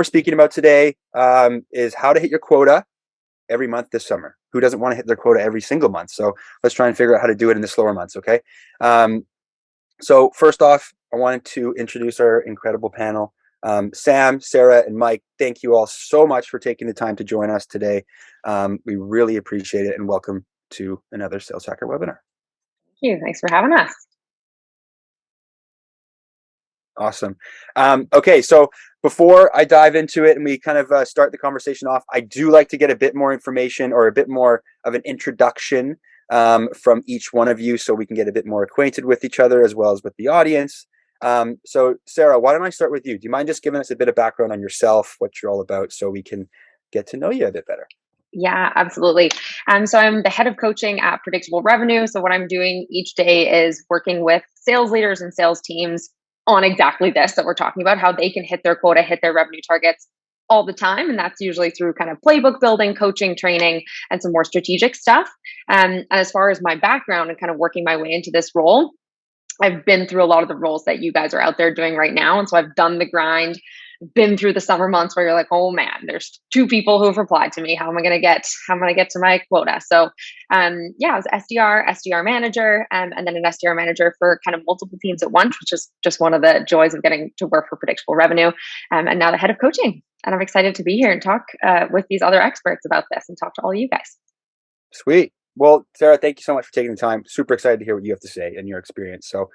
we're speaking about today is how to hit your quota every month this summer. Who doesn't want to hit their quota every single month? So let's try and figure out how to do it in the slower months, okay? So first off, I wanted to introduce our incredible panel. Sam, Sarah, and Mike, thank you all so much for taking the time to join us today. We really appreciate it, and welcome to another Sales Hacker webinar. Thank you. Thanks for having us. Awesome. Okay, so before I dive into it and we kind of start the conversation off, I do like to get a bit more information or a bit more of an introduction from each one of you so we can get a bit more acquainted with each other as well as with the audience. So Sarah, why don't I start with you? Do you mind just giving us a bit of background on yourself, what you're all about, so we can get to know you a bit better? Yeah, absolutely. So I'm the head of coaching at Predictable Revenue. So what I'm doing each day is working with sales leaders and sales teams on exactly this that we're talking about, how they can hit their quota, hit their revenue targets all the time. And that's usually through kind of playbook building, coaching, training, and some more strategic stuff. And as far as my background and kind of working my way into this role, I've been through a lot of the roles that you guys are out there doing right now. And so I've done the grind, been through the summer months where you're like, oh man, there's 2 people who've replied to me. How am I going to get to my quota? So yeah, I was SDR manager, and then an SDR manager for kind of multiple teams at once, which is just one of the joys of getting to work for Predictable Revenue. And now the head of coaching. And I'm excited to be here and talk with these other experts about this and talk to all you guys. Sweet. Well, Sarah, thank you so much for taking the time. Super excited to hear what you have to say and your experience. So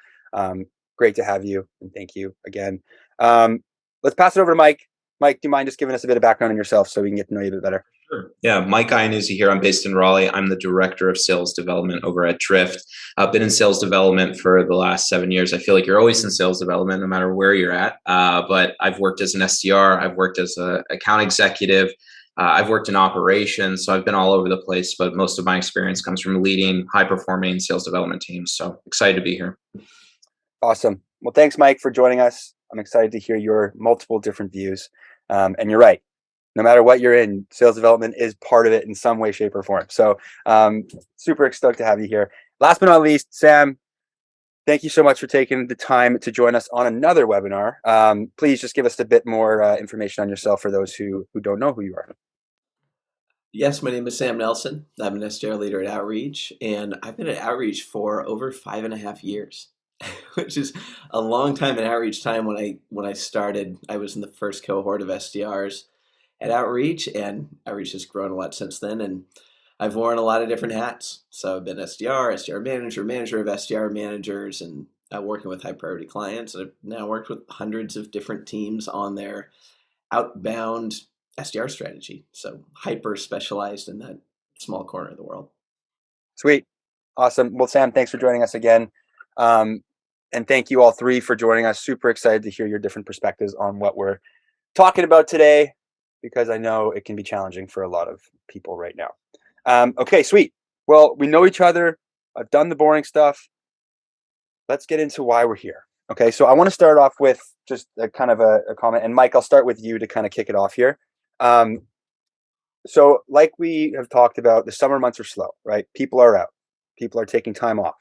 great to have you, and thank you again. Let's pass it over to Mike. Mike, do you mind just giving us a bit of background on yourself so we can get to know you a bit better? Sure. Yeah, Mike Iannuzzi here. I'm based in Raleigh. I'm the director of sales development over at Drift. I've been in sales development for the last 7 years. I feel like you're always in sales development, no matter where you're at. But I've worked as an SDR. I've worked as an account executive. I've worked in operations. So I've been all over the place, but most of my experience comes from leading high-performing sales development teams. So excited to be here. Awesome. Well, thanks, Mike, for joining us. I'm excited to hear your multiple different views. And you're right. No matter what you're in, sales development is part of it in some way, shape, or form. So super stoked to have you here. Last but not least, Sam, thank you so much for taking the time to join us on another webinar. Please just give us a bit more information on yourself for those who don't know who you are. Yes, my name is Sam Nelson. I'm an SDR leader at Outreach, and I've been at Outreach for over 5.5 years. Which is a long time in Outreach time. When I started, I was in the first cohort of SDRs at Outreach, and Outreach has grown a lot since then, and I've worn a lot of different hats. So I've been SDR manager, manager of SDR managers, and working with high priority clients. I've now worked with hundreds of different teams on their outbound SDR strategy. So hyper specialized in that small corner of the world. Sweet. Awesome. Well, Sam, thanks for joining us again. And thank you all 3 for joining us. Super excited to hear your different perspectives on what we're talking about today, because I know it can be challenging for a lot of people right now. Okay, sweet. Well, we know each other. I've done the boring stuff. Let's get into why we're here. Okay, so I want to start off with just a kind of a comment. And Mike, I'll start with you to kind of kick it off here. So like we have talked about, the summer months are slow, right? People are out. People are taking time off.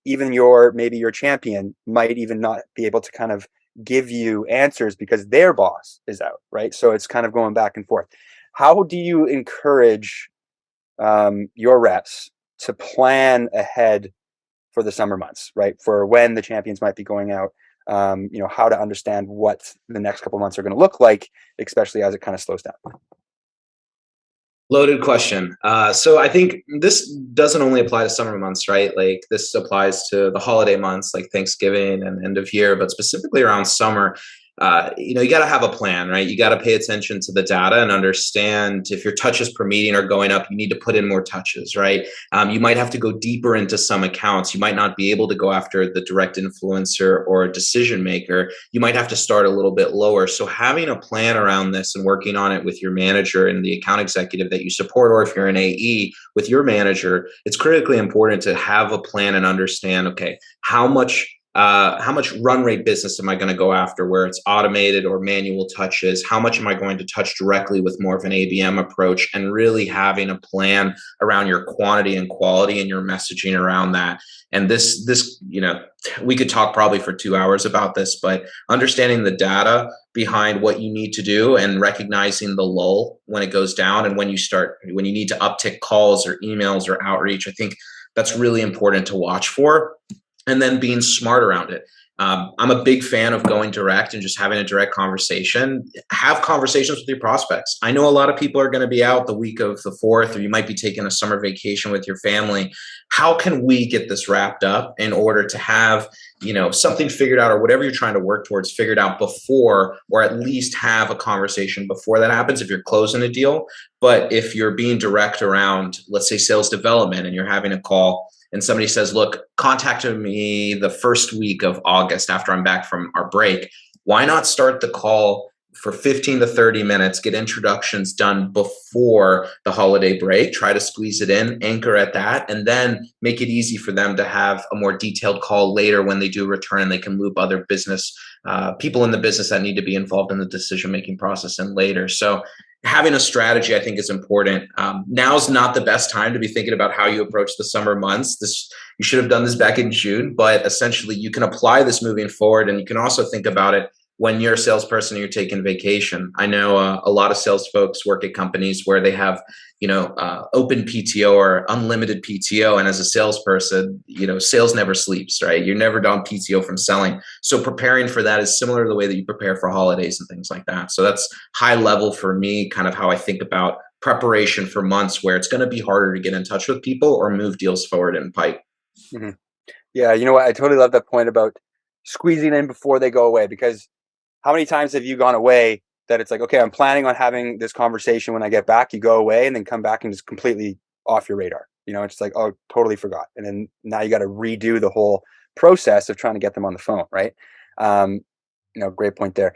Even maybe your champion might even not be able to kind of give you answers because their boss is out, right? So it's kind of going back and forth. How do you encourage your reps to plan ahead for the summer months, right? For when the champions might be going out, how to understand what the next couple of months are going to look like, especially as it kind of slows down. Loaded question. So I think this doesn't only apply to summer months, right? Like this applies to the holiday months like Thanksgiving and end of year, but specifically around summer. You got to have a plan, right? You got to pay attention to the data and understand if your touches per meeting are going up, you need to put in more touches, right? You might have to go deeper into some accounts. You might not be able to go after the direct influencer or decision maker. You might have to start a little bit lower. So having a plan around this and working on it with your manager and the account executive that you support, or if you're an AE with your manager, it's critically important to have a plan and understand, okay, how much how much run rate business am I going to go after where it's automated or manual touches? How much am I going to touch directly with more of an ABM approach, and really having a plan around your quantity and quality and your messaging around that. And this, we could talk probably for 2 hours about this, but understanding the data behind what you need to do and recognizing the lull when it goes down and when you need to uptick calls or emails or outreach, I think that's really important to watch for. And then being smart around it. I'm a big fan of going direct and just having a direct conversation. Have conversations with your prospects. I know a lot of people are going to be out the week of the 4th, or you might be taking a summer vacation with your family. How can we get this wrapped up in order to have, something figured out, or whatever you're trying to work towards figured out before, or at least have a conversation before that happens if you're closing a deal. But if you're being direct around, let's say, sales development, and you're having a call, and somebody says, look, contact me the first week of August after I'm back from our break, why not start the call for 15 to 30 minutes, get introductions done before the holiday break, try to squeeze it in, anchor at that, and then make it easy for them to have a more detailed call later when they do return, and they can loop other business people in the business that need to be involved in the decision-making process in later. So having a strategy, I think, is important. Now's not the best time to be thinking about how you approach the summer months. You should have done this back in June, but essentially you can apply this moving forward, and you can also think about it when you're a salesperson and you're taking vacation. I know a lot of sales folks work at companies where they have, open PTO or unlimited PTO. And as a salesperson, sales never sleeps, right? You're never done PTO from selling. So preparing for that is similar to the way that you prepare for holidays and things like that. So that's high level for me, kind of how I think about preparation for months where it's going to be harder to get in touch with people or move deals forward in pipe. Mm-hmm. Yeah, you know what? I totally love that point about squeezing in before they go away, because how many times have you gone away that it's like, okay, I'm planning on having this conversation when I get back. You go away and then come back and just completely off your radar. It's like, oh, totally forgot. And then now you got to redo the whole process of trying to get them on the phone, right? Great point there.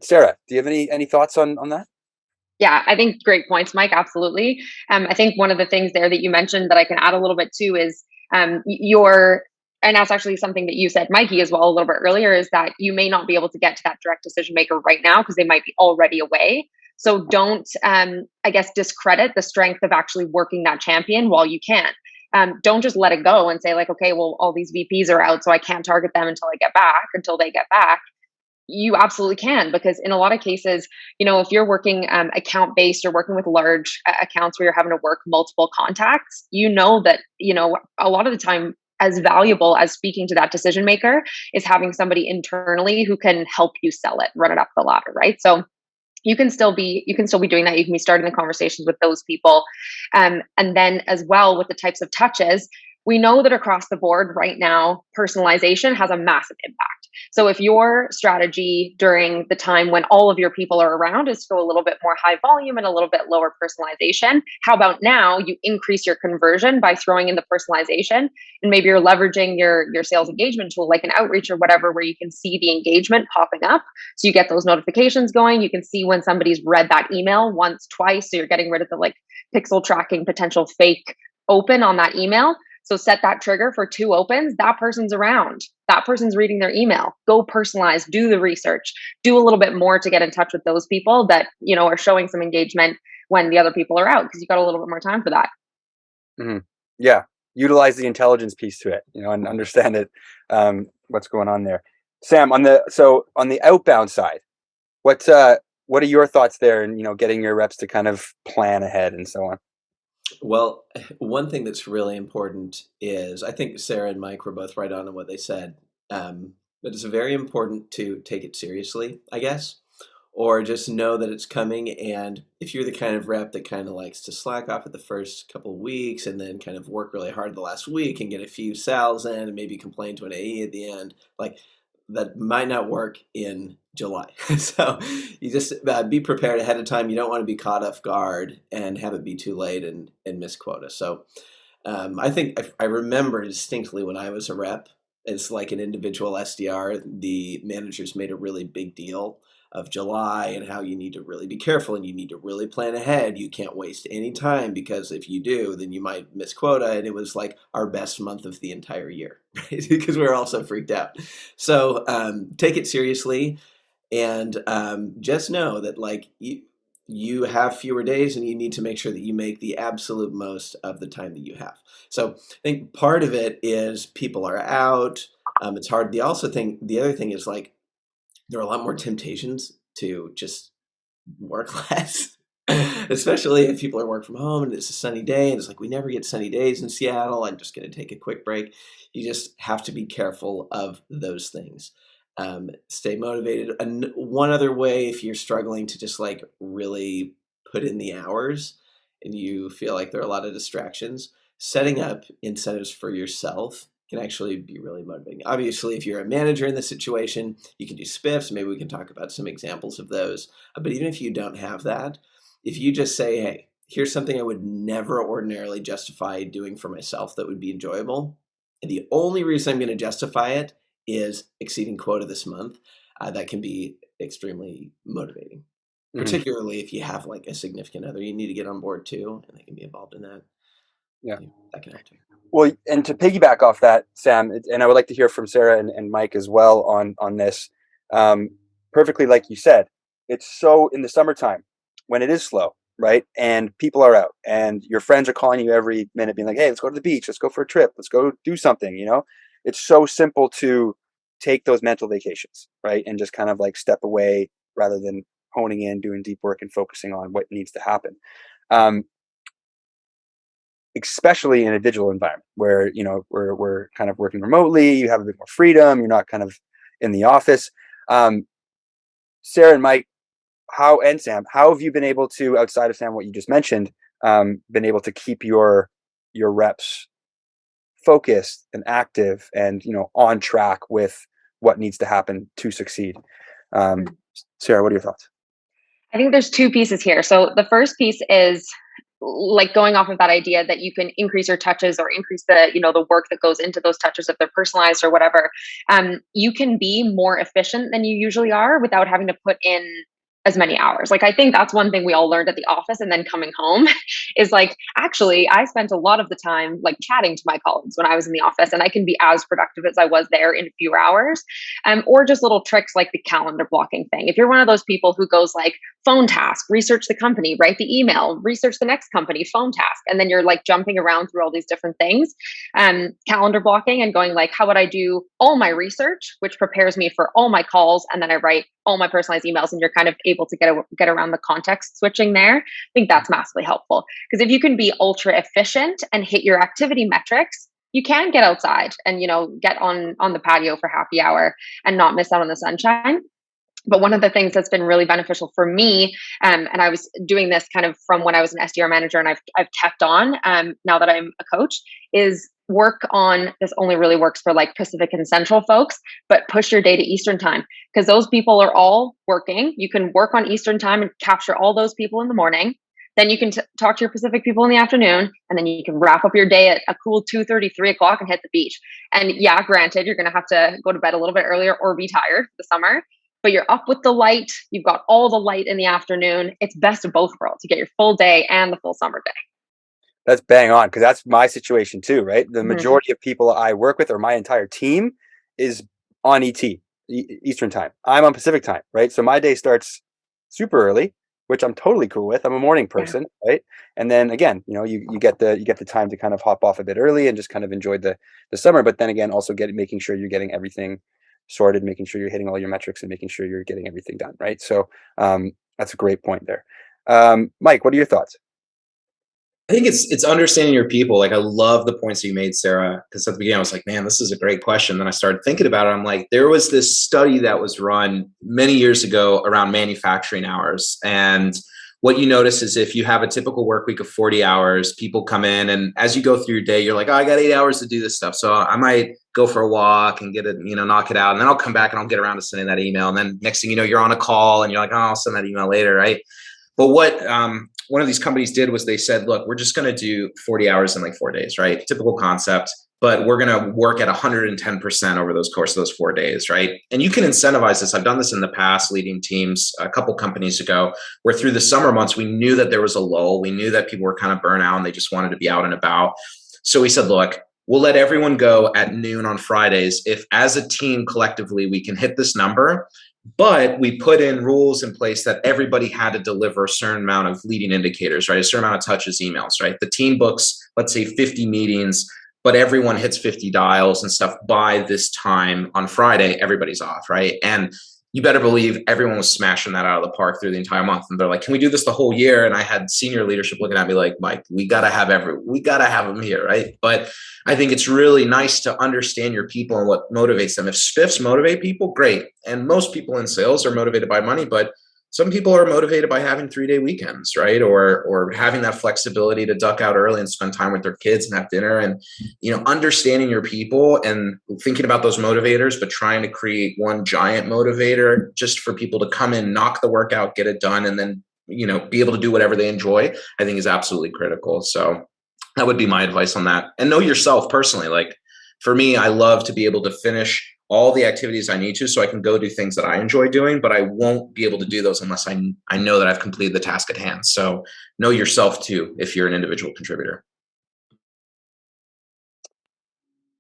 Sarah, do you have any thoughts on that? Yeah, I think great points, Mike. Absolutely. I think one of the things there that you mentioned that I can add a little bit to is and that's actually something that you said, Mikey, as well, a little bit earlier, is that you may not be able to get to that direct decision maker right now because they might be already away. So don't, discredit the strength of actually working that champion while you can. Don't just let it go and say like, okay, well, all these VPs are out, so I can't target them until they get back. You absolutely can, because in a lot of cases, if you're working account based or working with large accounts where you're having to work multiple contacts, that, a lot of the time, as valuable as speaking to that decision maker is having somebody internally who can help you sell it, run it up the ladder, right? So you can still be doing that. You can be starting the conversations with those people. And then as well with the types of touches, we know that across the board right now, personalization has a massive impact. So if your strategy during the time when all of your people are around is to go a little bit more high volume and a little bit lower personalization, how about now you increase your conversion by throwing in the personalization, and maybe you're leveraging your sales engagement tool like an outreach or whatever, where you can see the engagement popping up. So you get those notifications going. You can see when somebody's read that email once, twice. So you're getting rid of the pixel tracking potential fake open on that email. So set that trigger for 2 opens. That person's around. That person's reading their email. Go personalize, do the research, do a little bit more to get in touch with those people that, are showing some engagement when the other people are out, because you got a little bit more time for that. Mm-hmm. Yeah. Utilize the intelligence piece to it, and understand it, what's going on there. Sam, on the outbound side, what are your thoughts there, and, getting your reps to kind of plan ahead and so on? Well, one thing that's really important is, I think Sarah and Mike were both right on what they said. But it's very important to take it seriously, I guess, or just know that it's coming. And if you're the kind of rep that kind of likes to slack off at the first couple of weeks and then kind of work really hard the last week and get a few sales in and maybe complain to an AE at the end, that might not work in July. So you just be prepared ahead of time. You don't want to be caught off guard and have it be too late and miss quota. So I think I remember distinctly when I was a rep, as like an individual SDR, the managers made a really big deal of July and how you need to really be careful and you need to really plan ahead. You can't waste any time, because if you do, then you might miss quota. And it was like our best month of the entire year, right? Because we were all so freaked out. So take it seriously, and just know that like you have fewer days, and you need to make sure that you make the absolute most of the time that you have. So I think part of it is people are out. It's hard. The other thing is like, there are a lot more temptations to just work less, especially if people are working from home and it's a sunny day and it's like, we never get sunny days in Seattle. I'm just going to take a quick break. You just have to be careful of those things. Stay motivated. And one other way, if you're struggling to just like really put in the hours and you feel like there are a lot of distractions, setting up incentives for yourself can actually be really motivating. Obviously, if you're a manager in this situation, you can do spiffs. Maybe we can talk about some examples of those. But even if you don't have that, if you just say, hey, here's something I would never ordinarily justify doing for myself that would be enjoyable, and the only reason I'm going to justify it is exceeding quota this month, that can be extremely motivating. Mm-hmm. Particularly if you have like a significant other you need to get on board too, and they can be involved in that. Yeah, that can help too. Well, and to piggyback off that, Sam, and I would like to hear from Sarah and Mike as well on this. Perfectly, like you said, it's so in the summertime when it is slow, right? And people are out, and your friends are calling you every minute, being like, "Hey, let's go to the beach. Let's go for a trip. Let's go do something." You know, it's so simple to take those mental vacations, right, and just kind of like step away rather than honing in, doing deep work, and focusing on what needs to happen. Especially in a digital environment where, you know, we're kind of working remotely, you have a bit more freedom, you're not kind of in the office. Sarah and Mike, and Sam, how have you been able to, outside of Sam, what you just mentioned, been able to keep your reps focused and active and, you know, on track with what needs to happen to succeed? Sarah, what are your thoughts? I think there's two pieces here. So the first piece is like going off of that idea that you can increase your touches or increase the, you know, the work that goes into those touches if they're personalized or whatever. You can be more efficient than you usually are without having to put in as many hours. Like, I think that's one thing we all learned at the office, and then coming home is like, actually, I spent a lot of the time like chatting to my colleagues when I was in the office, and I can be as productive as I was there in fewer hours. Or just little tricks like the calendar blocking thing. If you're one of those people who goes like, phone task, research the company, write the email, research the next company, phone task, and then you're like jumping around through all these different things, calendar blocking and going like, how would I do all my research, which prepares me for all my calls, and then I write all my personalized emails, and you're kind of able to get around the context switching there. I think that's massively helpful, because if you can be ultra efficient and hit your activity metrics, you can get outside and, you know, get on the patio for happy hour and not miss out on the sunshine. But one of the things that's been really beneficial for me, and I was doing this kind of from when I was an SDR manager, and I've kept on now that I'm a coach, is work on, this only really works for like Pacific and Central folks, but push your day to Eastern time, because those people are all working. You can work on Eastern time and capture all those people in the morning. Then you can talk to your Pacific people in the afternoon, and then you can wrap up your day at a cool 2:30, 3 o'clock and hit the beach. And yeah, granted, you're going to have to go to bed a little bit earlier or be tired for the summer, but you're up with the light. You've got all the light in the afternoon. It's best of both worlds. You get your full day and the full summer day. That's bang on, because that's my situation too, right? The majority of people I work with, or my entire team, is on Eastern time. I'm on Pacific time, right? So my day starts super early, which I'm totally cool with. I'm a morning person, right? And then again, you know, you get the time to kind of hop off a bit early and just kind of enjoy the summer. But then again, also making sure you're getting everything sorted, making sure you're hitting all your metrics, and making sure you're getting everything done, right? So that's a great point there. Mike, what are your thoughts? I think it's understanding your people. Like, I love the points that you made, Sarah, because at the beginning I was like, man, this is a great question. Then I started thinking about it. I'm like, there was this study that was run many years ago around manufacturing hours. And what you notice is if you have a typical work week of 40 hours, people come in, and as you go through your day, you're like, oh, I got 8 hours to do this stuff. So I might go for a walk and get it, you know, knock it out. And then I'll come back and I'll get around to sending that email. And then next thing you know, you're on a call and you're like, oh, I'll send that email later, right? But what one of these companies did was they said, look, we're just going to do 40 hours in like 4 days, right? Typical concept. but we're going to work at 110% over those course of those 4 days, right? And you can incentivize this. I've done this in the past, leading teams a couple companies ago, where through the summer months, we knew that there was a lull. We knew that people were kind of burnt out and they just wanted to be out and about. So we said, look, we'll let everyone go at noon on Fridays if as a team collectively we can hit this number. But we put in rules in place that everybody had to deliver a certain amount of leading indicators, right? A certain amount of touches, emails, right? The team books, let's say 50 meetings, but everyone hits 50 dials and stuff by this time on Friday, everybody's off, right? And you better believe everyone was smashing that out of the park through the entire month. And they're like, can we do this the whole year? And I had senior leadership looking at me like, Mike, we got to have them here, right? But I think it's really nice to understand your people and what motivates them. If spiffs motivate people, great. And most people in sales are motivated by money, but some people are motivated by having 3-day weekends, right? Or having that flexibility to duck out early and spend time with their kids and have dinner. And, understanding your people and thinking about those motivators, but trying to create one giant motivator just for people to come in, knock the work out, get it done, and then, be able to do whatever they enjoy, I think is absolutely critical. So that would be my advice on that. And know yourself personally. Like for me, I love to be able to finish all the activities I need to so I can go do things that I enjoy doing, but I won't be able to do those unless I know that I've completed the task at hand. So know yourself too, if you're an individual contributor.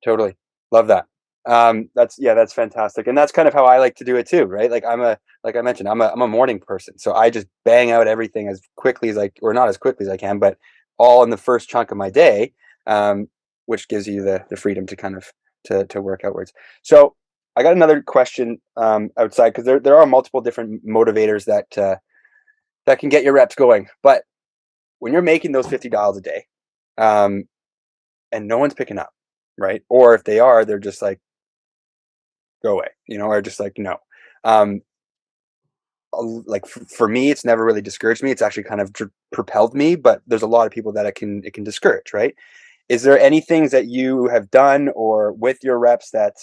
Totally. Love that. That's fantastic. And that's kind of how I like to do it too, right? Like I mentioned, I'm a morning person. So I just bang out everything as quickly as or not as quickly as I can, but all in the first chunk of my day, which gives you the freedom to kind of to work outwards. So I got another question outside, because there are multiple different motivators that can get your reps going. But when you're making those 50 dials a day, and no one's picking up, right? Or if they are, they're just like, go away, or just like, no. Like for me, it's never really discouraged me. It's actually kind of propelled me, but there's a lot of people that it can discourage, right? Is there any things that you have done or with your reps that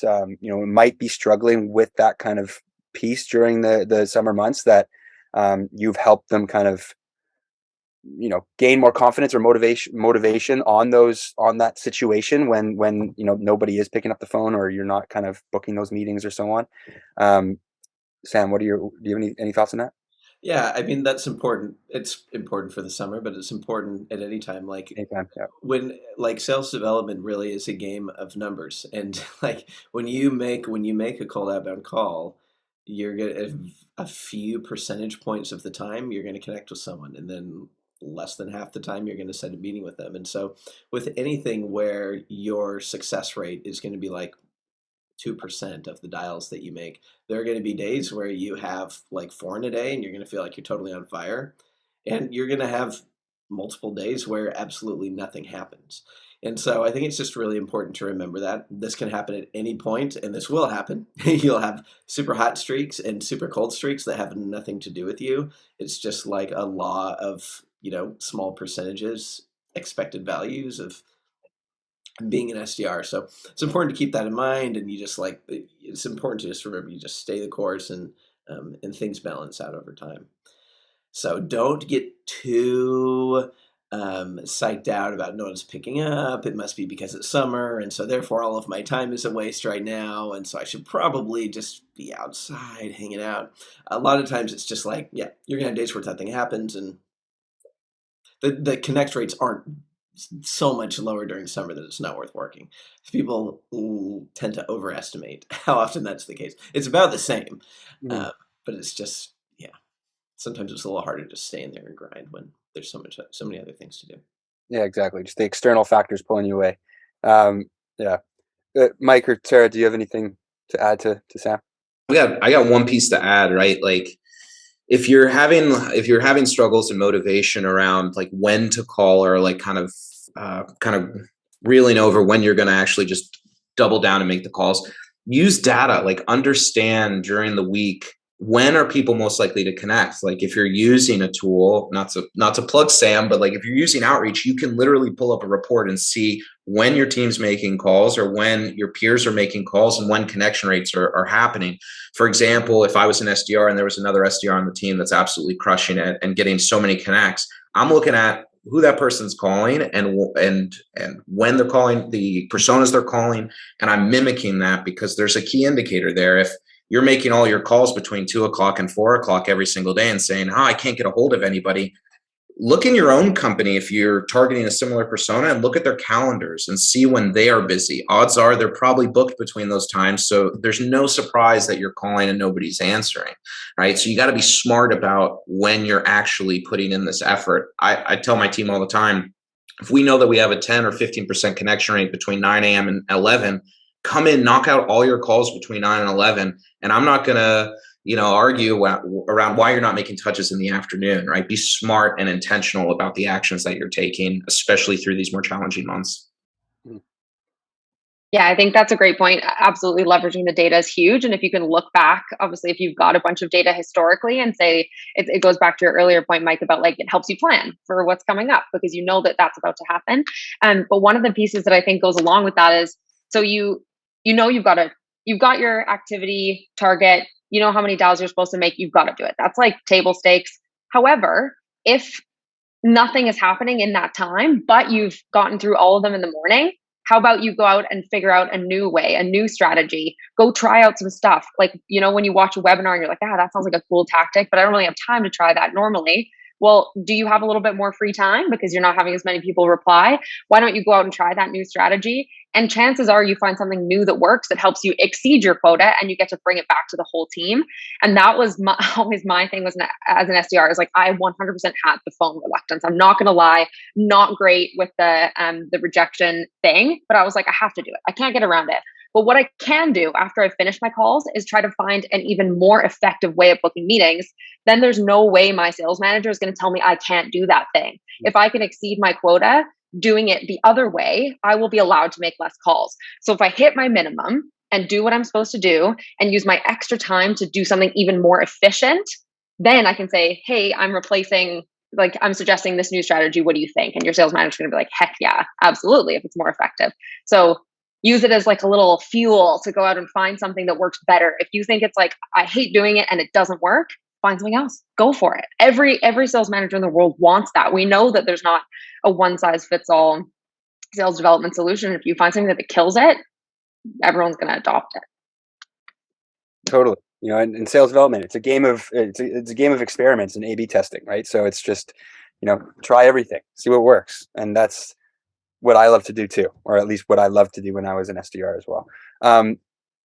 might be struggling with that kind of piece during the summer months that you've helped them kind of gain more confidence or motivation on that situation when nobody is picking up the phone or you're not kind of booking those meetings or so on? Sam, do you have any thoughts on that? Yeah, I mean, that's important. It's important for the summer, but it's important at any time. Like Anytime, yeah. when sales development really is a game of numbers. And like when you make a cold outbound call, you're gonna a few percentage points of the time you're gonna connect with someone, and then less than half the time you're gonna set a meeting with them. And so with anything where your success rate is gonna be like 2% of the dials that you make, there are going to be days where you have like 4 in a day and you're going to feel like you're totally on fire. And you're going to have multiple days where absolutely nothing happens. And so I think it's just really important to remember that this can happen at any point, and this will happen. You'll have super hot streaks and super cold streaks that have nothing to do with you. It's just like a law of, small percentages, expected values of being an SDR. So it's important to keep that in mind, and it's important to just remember you just stay the course, and things balance out over time. So don't get too psyched out about no one's picking up. It must be because it's summer, and so therefore all of my time is a waste right now, and so I should probably just be outside hanging out. A lot of times it's just like, yeah, you're gonna have days where nothing happens, and the connect rates aren't so much lower during summer that it's not worth working. People tend to overestimate how often that's the case. It's about the same, but it's just, sometimes it's a little harder to stay in there and grind when there's so many other things to do. Yeah, exactly. Just the external factors pulling you away. Mike or Sarah, do you have anything to add to Sam? I got one piece to add, right? Like if you're having struggles and motivation around like when to call, or like kind of reeling over when you're going to actually just double down and make the calls, use data. Like understand during the week, when are people most likely to connect? Like if you're using a tool, not to plug Sam, but like if you're using Outreach, you can literally pull up a report and see when your team's making calls or when your peers are making calls and when connection rates are happening. For example, if I was an SDR and there was another SDR on the team that's absolutely crushing it and getting so many connects, I'm looking at who that person's calling and when they're calling, the personas they're calling, and I'm mimicking that, because there's a key indicator there. If you're making all your calls between 2 o'clock and 4 o'clock every single day and saying, "Oh, I can't get a hold of anybody," look in your own company if you're targeting a similar persona and look at their calendars and see when they are busy. Odds are they're probably booked between those times. So there's no surprise that you're calling and nobody's answering, right? So you got to be smart about when you're actually putting in this effort. I tell my team all the time, if we know that we have a 10 or 15% connection rate between 9 a.m. and 11, come in, knock out all your calls between 9 and 11. And I'm not going to, argue around why you're not making touches in the afternoon, right? Be smart and intentional about the actions that you're taking, especially through these more challenging months. Yeah, I think that's a great point. Absolutely, leveraging the data is huge. And if you can look back, obviously, if you've got a bunch of data historically and say, it goes back to your earlier point, Mike, about like it helps you plan for what's coming up because you know that that's about to happen. But one of the pieces that I think goes along with that is, so you've got your activity target, you know how many dials you're supposed to make, you've got to do it. That's like table stakes. However, if nothing is happening in that time, but you've gotten through all of them in the morning, how about you go out and figure out a new way, a new strategy, go try out some stuff. Like, when you watch a webinar and you're like, that sounds like a cool tactic, but I don't really have time to try that normally. Well, do you have a little bit more free time because you're not having as many people reply? Why don't you go out and try that new strategy? And chances are you find something new that works that helps you exceed your quota and you get to bring it back to the whole team. And that was always my thing as an SDR is like, I 100% had the phone reluctance. I'm not going to lie, not great with the rejection thing, but I was like, I have to do it. I can't get around it. But what I can do after I finish my calls is try to find an even more effective way of booking meetings. Then there's no way my sales manager is going to tell me I can't do that thing. If I can exceed my quota, doing it the other way, I will be allowed to make less calls. So if I hit my minimum and do what I'm supposed to do and use my extra time to do something even more efficient, then I can say, hey, I'm suggesting this new strategy. What do you think? And your sales manager is going to be like, heck yeah, absolutely, if it's more effective. So use it as like a little fuel to go out and find something that works better. If you think it's like, I hate doing it and it doesn't work, find something else. Go for it. Every sales manager in the world wants that. We know that there's not a one size fits all sales development solution. If you find something that kills it, everyone's going to adopt it. Totally. In sales development, it's a game of experiments and A/B testing, right? So it's just, try everything, see what works, and that's what I love to do too, or at least what I loved to do when I was an SDR as well.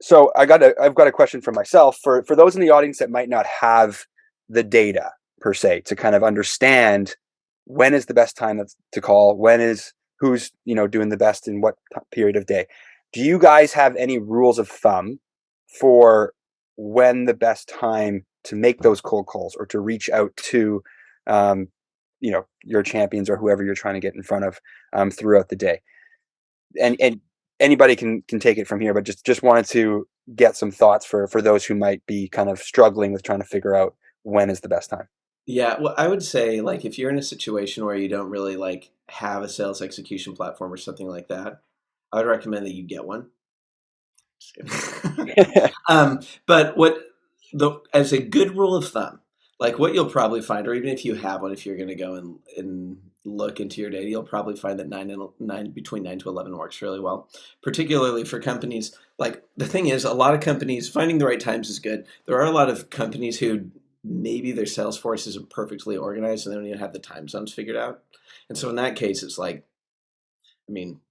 So I've got a question for myself for those in the audience that might not have the data per se to kind of understand when is the best time to call, who's doing the best in what period of day. Do you guys have any rules of thumb for when the best time to make those cold calls or to reach out to your champions or whoever you're trying to get in front of throughout the day? And anybody can take it from here, but just wanted to get some thoughts for those who might be kind of struggling with trying to figure out when is the best time. Yeah, well, I would say like if you're in a situation where you don't really like have a sales execution platform or something like that, I would recommend that you get one. Just kidding. But as a good rule of thumb, like what you'll probably find, or even if you have one, if you're going to go and look into your data, you'll probably find that between 9 to 11 works really well, particularly for companies. Like the thing is, a lot of companies, finding the right times is good. There are a lot of companies who maybe their sales force isn't perfectly organized and they don't even have the time zones figured out. And so in that case, it's like, 9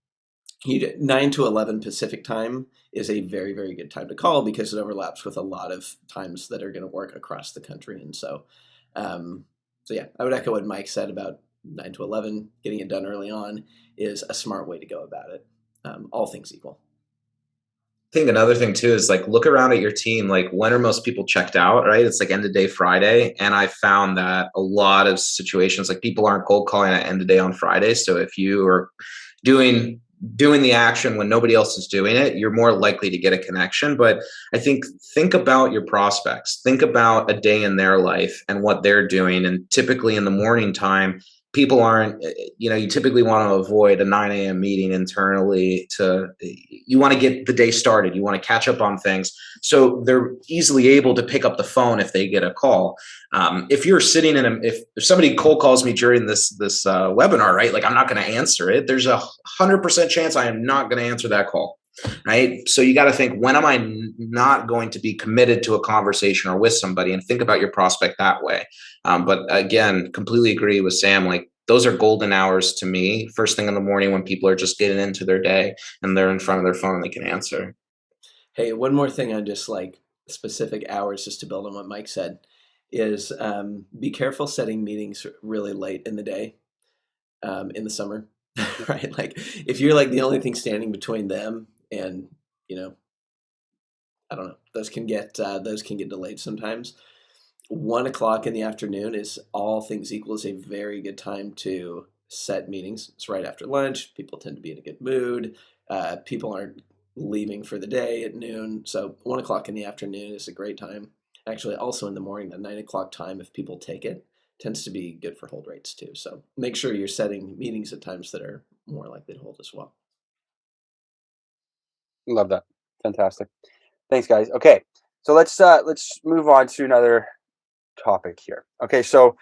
to 11 Pacific time is a very, very good time to call because it overlaps with a lot of times that are going to work across the country. And so, yeah, I would echo what Mike said about 9 to 11, getting it done early on is a smart way to go about it, all things equal. I think another thing too is like look around at your team, like when are most people checked out, right? It's like end of day Friday. And I found that a lot of situations, like people aren't cold calling at end of day on Friday. So if you are doing the action when nobody else is doing it, you're more likely to get a connection. But I think about your prospects, think about a day in their life and what they're doing. And typically in the morning time, people aren't, you typically want to avoid a 9 a.m. meeting internally you want to get the day started. You want to catch up on things. So they're easily able to pick up the phone if they get a call. If you're sitting if somebody cold calls me during this webinar, right? Like I'm not going to answer it. There's 100% chance I am not going to answer that call. Right. So you got to think, when am I not going to be committed to a conversation or with somebody, and think about your prospect that way. But again, completely agree with Sam. Like those are golden hours to me. First thing in the morning when people are just getting into their day and they're in front of their phone and they can answer. Hey, one more thing on just like specific hours, just to build on what Mike said, is be careful setting meetings really late in the day in the summer, right? Like if you're like the only thing standing between them and, I don't know, those can get delayed sometimes. 1 o'clock in the afternoon is, all things equal, is a very good time to set meetings. It's right after lunch. People tend to be in a good mood. People aren't leaving for the day at noon. So 1 o'clock in the afternoon is a great time. Actually, also in the morning, the 9 o'clock time, if people take it, tends to be good for hold rates too. So make sure you're setting meetings at times that are more likely to hold as well. Love that. Fantastic. Thanks, guys. Okay, so let's move on to another topic here. Okay, so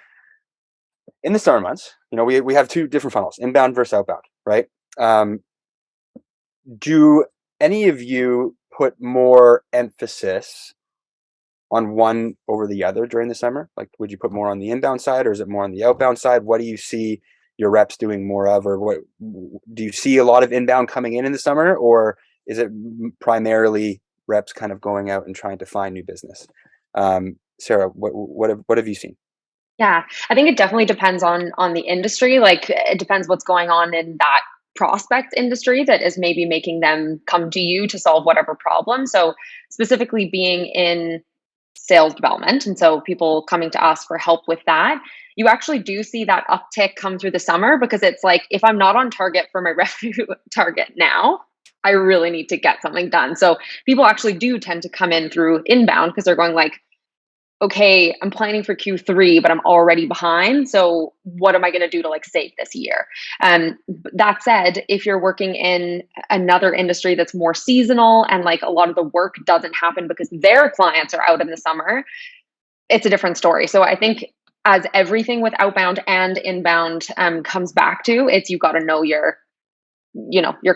in the summer months, we have two different funnels, inbound versus outbound, right? Do any of you put more emphasis on one over the other during the summer? Like, would you put more on the inbound side, or is it more on the outbound side? What do you see your reps doing more of, or what do you see a lot of inbound coming in the summer, or is it primarily reps kind of going out and trying to find new business? Sarah, what have you seen? Yeah, I think it definitely depends on the industry. Like it depends what's going on in that prospect industry that is maybe making them come to you to solve whatever problem. So specifically being in sales development, and so people coming to us for help with that, you actually do see that uptick come through the summer, because it's like, if I'm not on target for my revenue target now, I really need to get something done. So people actually do tend to come in through inbound, because they're going like, okay, I'm planning for Q3, but I'm already behind. So what am I going to do to like save this year? That said, if you're working in another industry that's more seasonal, and like a lot of the work doesn't happen because their clients are out in the summer, it's a different story. So I think, as everything with outbound and inbound comes back to, it's, you got to know your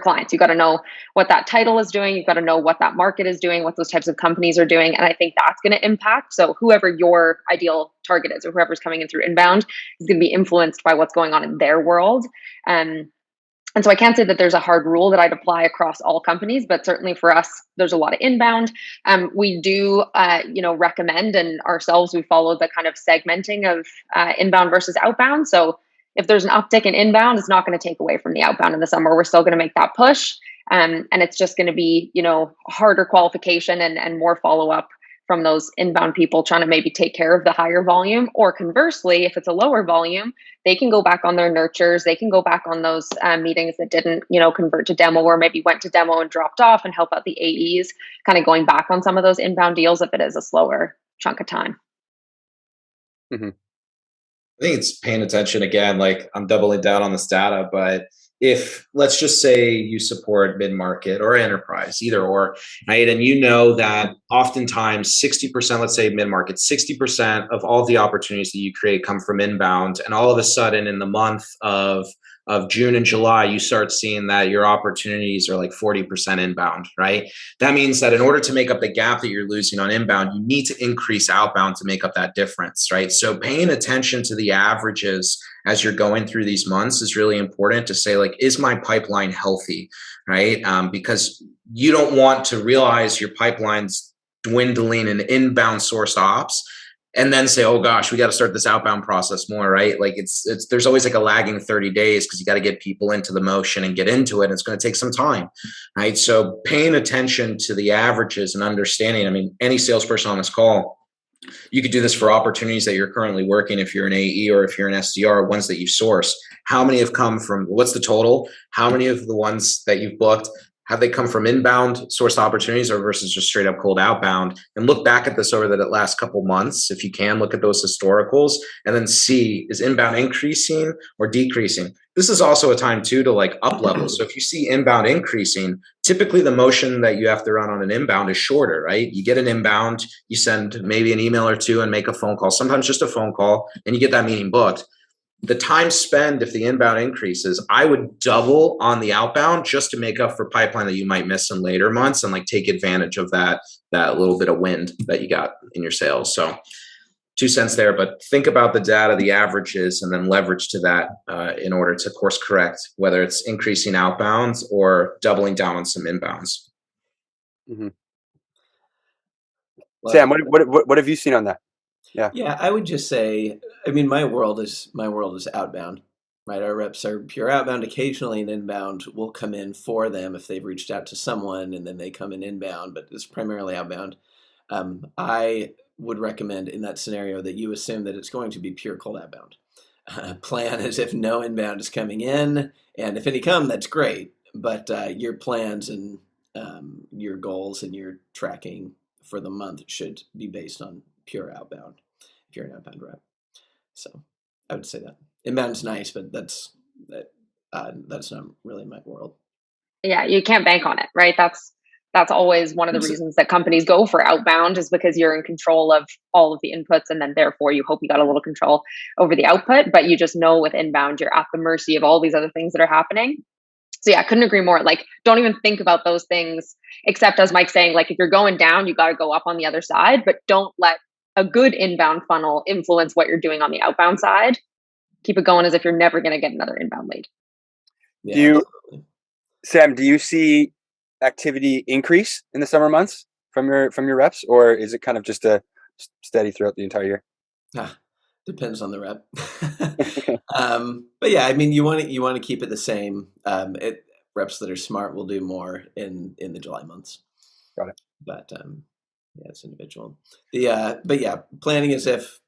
clients. You got to know what that title is doing. You've got to know what that market is doing, what those types of companies are doing. And I think that's going to impact. So whoever your ideal target is, or whoever's coming in through inbound, is going to be influenced by what's going on in their world. And so I can't say that there's a hard rule that I'd apply across all companies, but certainly for us, there's a lot of inbound. We do, recommend, and ourselves, we follow the kind of segmenting of inbound versus outbound. So if there's an uptick in inbound, it's not going to take away from the outbound in the summer. We're still going to make that push. And it's just going to be, harder qualification and more follow-up from those inbound people trying to maybe take care of the higher volume. Or conversely, if it's a lower volume, they can go back on their nurtures. They can go back on those meetings that didn't, convert to demo, or maybe went to demo and dropped off, and help out the AEs, kind of going back on some of those inbound deals if it is a slower chunk of time. Mm-hmm. I think it's paying attention again. Like, I'm doubling down on this data, but if, let's just say, you support mid-market or enterprise, either or, right? And that oftentimes 60%, let's say mid-market, 60% of all the opportunities that you create come from inbound. And all of a sudden, in the month of June and July, you start seeing that your opportunities are like 40% inbound, right? That means that in order to make up the gap that you're losing on inbound, you need to increase outbound to make up that difference, right? So paying attention to the averages as you're going through these months is really important, to say, like, is my pipeline healthy, right? Because you don't want to realize your pipeline's dwindling in inbound source ops and then say, oh gosh, we got to start this outbound process more, right? Like there's always like a lagging 30 days, because you got to get people into the motion and get into it. And it's going to take some time, right? So paying attention to the averages and understanding, I mean, any salesperson on this call, you could do this for opportunities that you're currently working. If you're an AE or if you're an SDR, ones that you source, how many have come from, what's the total? How many of the ones that you've booked have they come from inbound source opportunities or versus just straight up cold outbound? And look back at this over the last couple months. If you can, look at those historicals and then see, is inbound increasing or decreasing? This is also a time too to like up level. So if you see inbound increasing, typically the motion that you have to run on an inbound is shorter, right? You get an inbound, you send maybe an email or two and make a phone call, sometimes just a phone call, and you get that meeting booked. The time spent, if the inbound increases, I would double on the outbound just to make up for pipeline that you might miss in later months and like take advantage of that little bit of wind that you got in your sales. So 2 cents there, but think about the data, the averages, and then leverage to that in order to course correct, whether it's increasing outbounds or doubling down on some inbounds. Mm-hmm. Sam, what have you seen on that? Yeah, I would just say, I mean, my world is outbound, right? Our reps are pure outbound. Occasionally, an inbound will come in for them if they've reached out to someone, and then they come in inbound, but it's primarily outbound. I would recommend in that scenario that you assume that it's going to be pure cold outbound. Plan as if no inbound is coming in, and if any come, that's great. But your plans and your goals and your tracking for the month should be based on pure outbound. If you're an outbound rep, so I would say that inbound's nice, but that's not really my world. Yeah, you can't bank on it, right? That's always one of the reasons that companies go for outbound, is because you're in control of all of the inputs, and then therefore you hope you got a little control over the output. But you just know with inbound, you're at the mercy of all these other things that are happening. So yeah, I couldn't agree more. Like, don't even think about those things, except as Mike's saying, like if you're going down, you got to go up on the other side, but don't let a good inbound funnel influence what you're doing on the outbound side. Keep it going as if you're never going to get another inbound lead. Yeah, Sam, do you see activity increase in the summer months from your reps, or is it kind of just a steady throughout the entire year? Depends on the rep. But yeah, I mean, you want to keep it the same. Reps that are smart will do more in the July months. Got it. But yeah, it's individual. But yeah, planning as if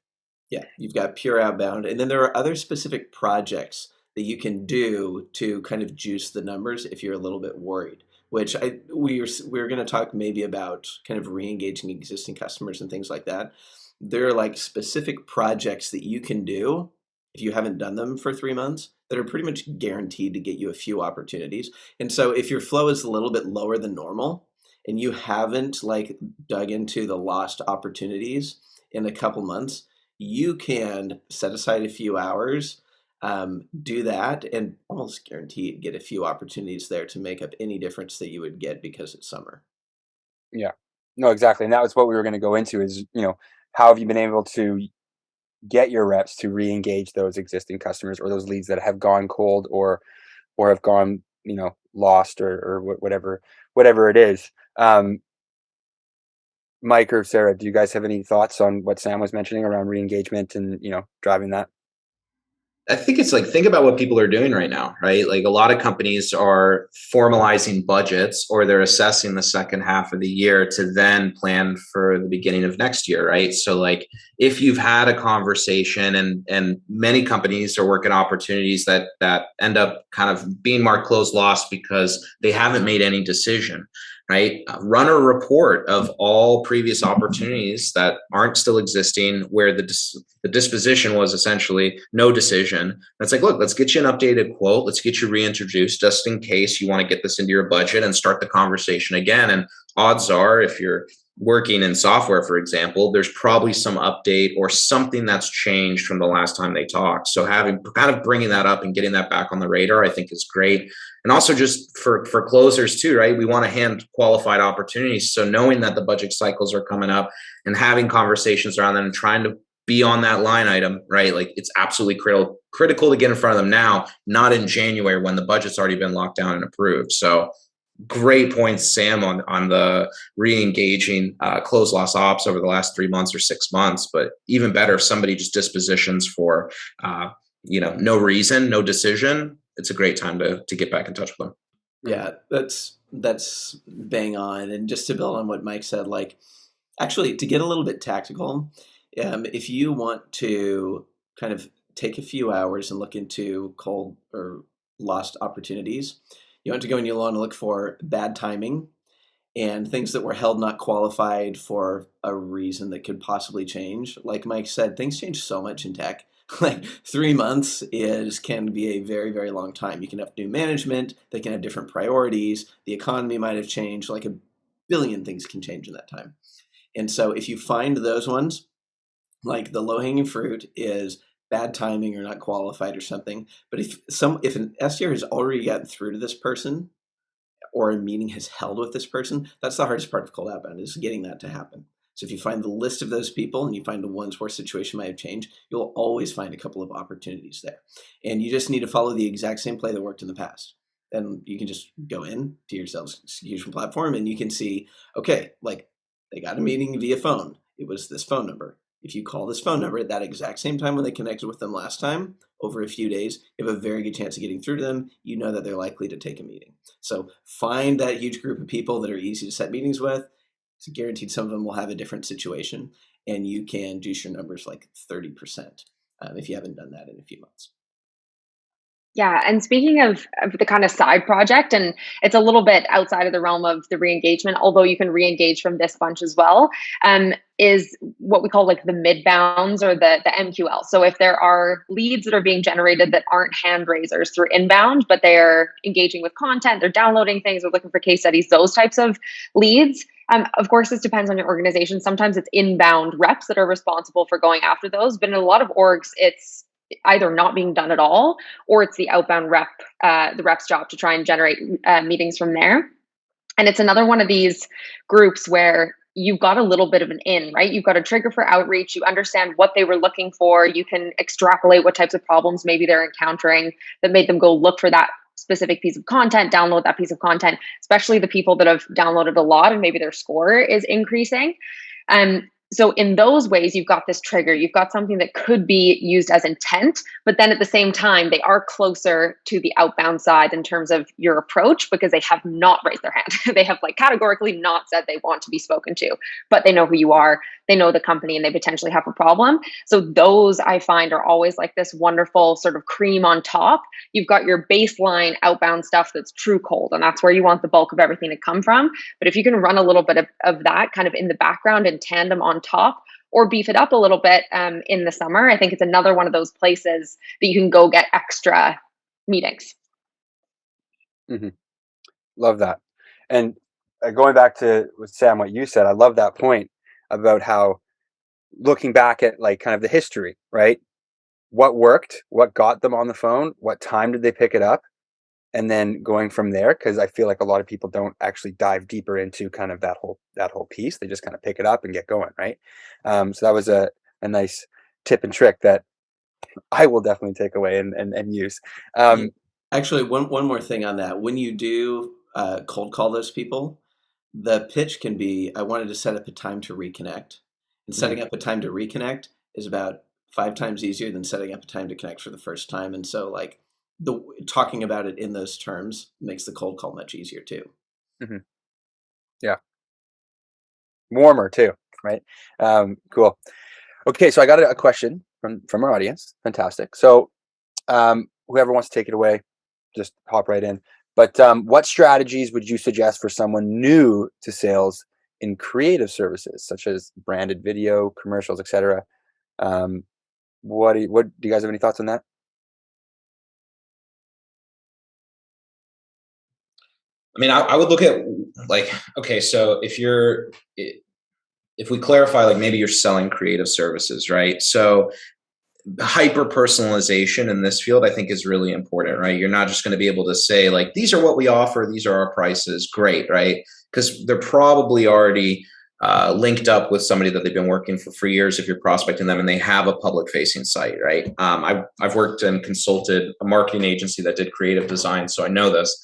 you've got pure outbound, and then there are other specific projects that you can do to kind of juice the numbers if you're a little bit worried. Which we're going to talk maybe about kind of re-engaging existing customers and things like that. There are like specific projects that you can do if you haven't done them for 3 months that are pretty much guaranteed to get you a few opportunities. And so if your flow is a little bit lower than normal and you haven't like dug into the lost opportunities in a couple months, you can set aside a few hours, do that, and almost guaranteed get a few opportunities there to make up any difference that you would get because it's summer. Yeah, no, exactly. And that was what we were going to go into is, how have you been able to get your reps to re-engage those existing customers or those leads that have gone cold or have gone, lost or whatever it is. Mike or Sarah, do you guys have any thoughts on what Sam was mentioning around re-engagement and, driving that? I think it's like, think about what people are doing right now, right? Like a lot of companies are formalizing budgets or they're assessing the second half of the year to then plan for the beginning of next year, right? So like if you've had a conversation and many companies are working opportunities that end up kind of being marked closed lost because they haven't made any decision, right? Run a report of all previous opportunities that aren't still existing where the disposition was essentially no decision. And it's like, look, let's get you an updated quote. Let's get you reintroduced just in case you want to get this into your budget and start the conversation again. And odds are, if you're working in software, for example, there's probably some update or something that's changed from the last time they talked. So having kind of bringing that up and getting that back on the radar, I think is great. And also just for closers too, right? We want to hand qualified opportunities. So knowing that the budget cycles are coming up and having conversations around them and trying to be on that line item, right? Like it's absolutely critical to get in front of them now, not in January when the budget's already been locked down and approved. So great points, Sam, on the re-engaging close loss ops over the last 3 months or 6 months. But even better, if somebody just dispositions for no reason, no decision, it's a great time to get back in touch with them. Yeah, that's bang on. And just to build on what Mike said, like actually to get a little bit tactical, if you want to kind of take a few hours and look into cold or lost opportunities, You want to go and you want to look for bad timing and things that were held not qualified for a reason that could possibly change. Like Mike said, things change so much in tech. Like 3 months can be a very, very long time. You can have new management, they can have different priorities, the economy might have changed, like a billion things can change in that time. And so if you find those ones, like the low-hanging fruit is bad timing or not qualified or something. But if an SDR has already gotten through to this person, or a meeting has held with this person, that's the hardest part of cold outbound, is getting that to happen. So if you find the list of those people and you find the ones where situation might have changed, you'll always find a couple of opportunities there. And you just need to follow the exact same play that worked in the past. And you can just go in to your sales execution platform and you can see, okay, like they got a meeting via phone. It was this phone number. If you call this phone number at that exact same time when they connected with them last time, over a few days, you have a very good chance of getting through to them. You know that they're likely to take a meeting. So find that huge group of people that are easy to set meetings with. It's guaranteed some of them will have a different situation, and you can juice your numbers like 30% if you haven't done that in a few months. Yeah. And speaking of the kind of side project, and it's a little bit outside of the realm of the re-engagement, although you can re-engage from this bunch as well, is what we call like the mid bounds or the MQL. So if there are leads that are being generated that aren't hand raisers through inbound, but they're engaging with content, they're downloading things, they're looking for case studies, those types of leads. Of course, this depends on your organization. Sometimes it's inbound reps that are responsible for going after those, but in a lot of orgs, it's either not being done at all, or it's the outbound rep, the rep's job to try and generate meetings from there. And it's another one of these groups where you've got a little bit of an in, right? You've got a trigger for outreach. You understand what they were looking for. You can extrapolate what types of problems maybe they're encountering that made them go look for that specific piece of content, download that piece of content, especially the people that have downloaded a lot and maybe their score is increasing. So in those ways, you've got this trigger, you've got something that could be used as intent, but then at the same time, they are closer to the outbound side in terms of your approach because they have not raised their hand. They have like categorically not said they want to be spoken to, but they know who you are, they know the company, and they potentially have a problem. So those I find are always like this wonderful sort of cream on top. You've got your baseline outbound stuff that's true cold, and that's where you want the bulk of everything to come from. But if you can run a little bit of that kind of in the background in tandem on top, or beef it up a little bit in the summer, I think it's another one of those places that you can go get extra meetings. Mm-hmm. Love that. And going back to with Sam, what you said, I love that point about how looking back at like kind of the history, right? What worked, what got them on the phone, what time did they pick it up? And then going from there, because I feel like a lot of people don't actually dive deeper into kind of that whole piece. They just kind of pick it up and get going, right? So that was a nice tip and trick that I will definitely take away and use. Actually, one more thing on that. When you do cold call those people, the pitch can be, I wanted to set up a time to reconnect. And setting up a time to reconnect is about 5 times easier than setting up a time to connect for the first time. And so like talking about it in those terms makes the cold call much easier too. Mm-hmm. Yeah. Warmer too, right? Cool. Okay, so I got a question from our audience. Fantastic. So whoever wants to take it away, just hop right in. But what strategies would you suggest for someone new to sales in creative services, such as branded video, commercials, etc.? What do you guys have any thoughts on that? I mean, I would look at like, okay, so if we clarify, like maybe you're selling creative services, right? So hyper personalization in this field, I think, is really important, right? You're not just going to be able to say like, these are what we offer, these are our prices, great, right? Because they're probably already linked up with somebody that they've been working for years if you're prospecting them and they have a public facing site, right? I've worked and consulted a marketing agency that did creative design, so I know this.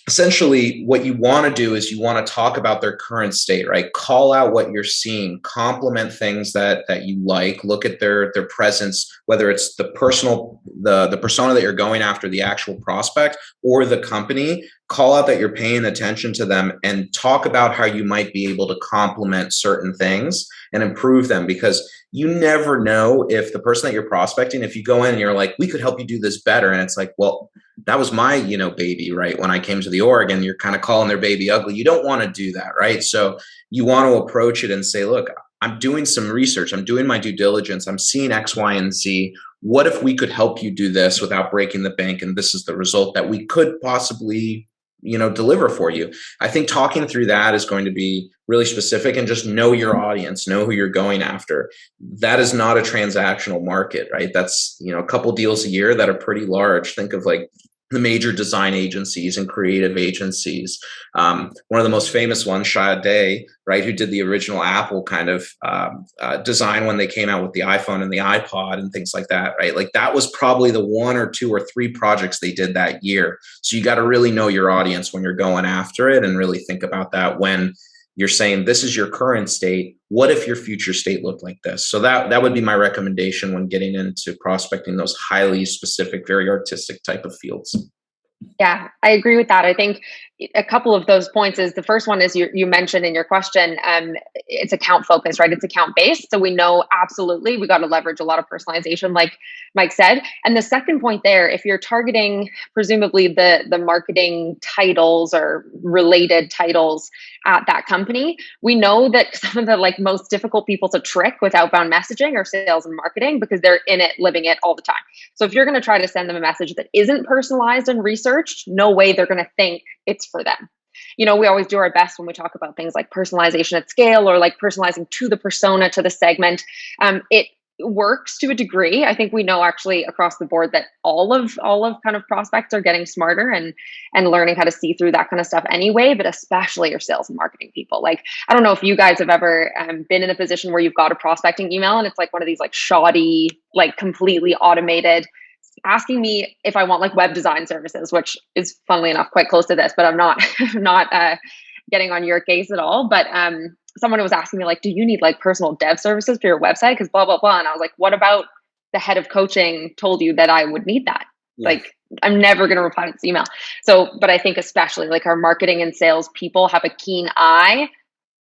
Essentially, what you want to do is you want to talk about their current state, right? Call out what you're seeing, compliment things that you like, look at their presence, whether it's the persona that you're going after, the actual prospect, or the company. Call out that you're paying attention to them and talk about how you might be able to complement certain things and improve them, because you never know if the person that you're prospecting, if you go in and you're like, we could help you do this better, and it's like, well, that was my, baby, right? When I came to the org, and you're kind of calling their baby ugly. You don't want to do that, right? So you want to approach it and say, look, I'm doing some research. I'm doing my due diligence. I'm seeing X, Y, and Z. What if we could help you do this without breaking the bank? And this is the result that we could possibly, deliver for you. I think talking through that is going to be really specific, and just know your audience, know who you're going after. That is not a transactional market, right? That's, a couple deals a year that are pretty large. Think of like the major design agencies and creative agencies. One of the most famous ones, Shia Day, right, who did the original Apple kind of design when they came out with the iPhone and the iPod and things like that, right? Like that was probably the one or two or three projects they did that year. So you got to really know your audience when you're going after it, and really think about that when you're saying this is your current state. What if your future state looked like this? So that would be my recommendation when getting into prospecting those highly specific, very artistic type of fields. Yeah, I agree with that. I think a couple of those points is, the first one is you mentioned in your question, it's account focused, right? It's account based. So we know absolutely we got to leverage a lot of personalization, like Mike said. And the second point there, if you're targeting presumably the marketing titles or related titles at that company, we know that some of the like most difficult people to trick with outbound messaging are sales and marketing, because they're in it, living it all the time. So if you're going to try to send them a message that isn't personalized and researched, no way they're going to think it's for them. We always do our best when we talk about things like personalization at scale, or like personalizing to the persona, to the segment. It works to a degree. I think we know actually across the board that all of kind of prospects are getting smarter and learning how to see through that kind of stuff anyway, but especially your sales and marketing people. Like, I don't know if you guys have ever been in a position where you've got a prospecting email and it's like one of these like shoddy, like completely automated, asking me if I want like web design services, which is funnily enough quite close to this, but I'm not getting on your case at all. But someone was asking me like, do you need like personal dev services for your website? Because blah, blah, blah. And I was like, what about the head of coaching told you that I would need that? Yeah. Like, I'm never going to reply to this email. So, but I think especially like our marketing and sales people have a keen eye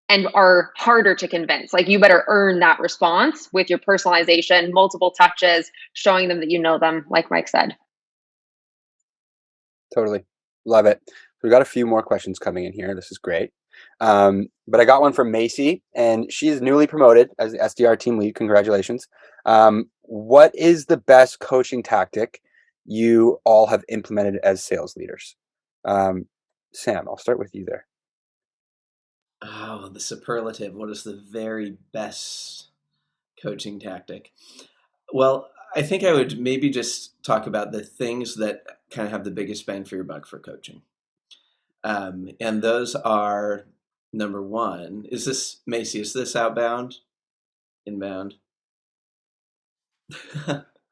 and are harder to convince. Like, you better earn that response with your personalization, multiple touches, showing them that you know them, like Mike said. Totally. Love it. We got a few more questions coming in here. This is great. But I got one from Macy, and she's newly promoted as the SDR team lead. Congratulations. What is the best coaching tactic you all have implemented as sales leaders? Sam, I'll start with you there. Oh, the superlative. What is the very best coaching tactic? Well, I think I would maybe just talk about the things that kind of have the biggest bang for your buck for coaching. And those are, number one, is this outbound? Inbound?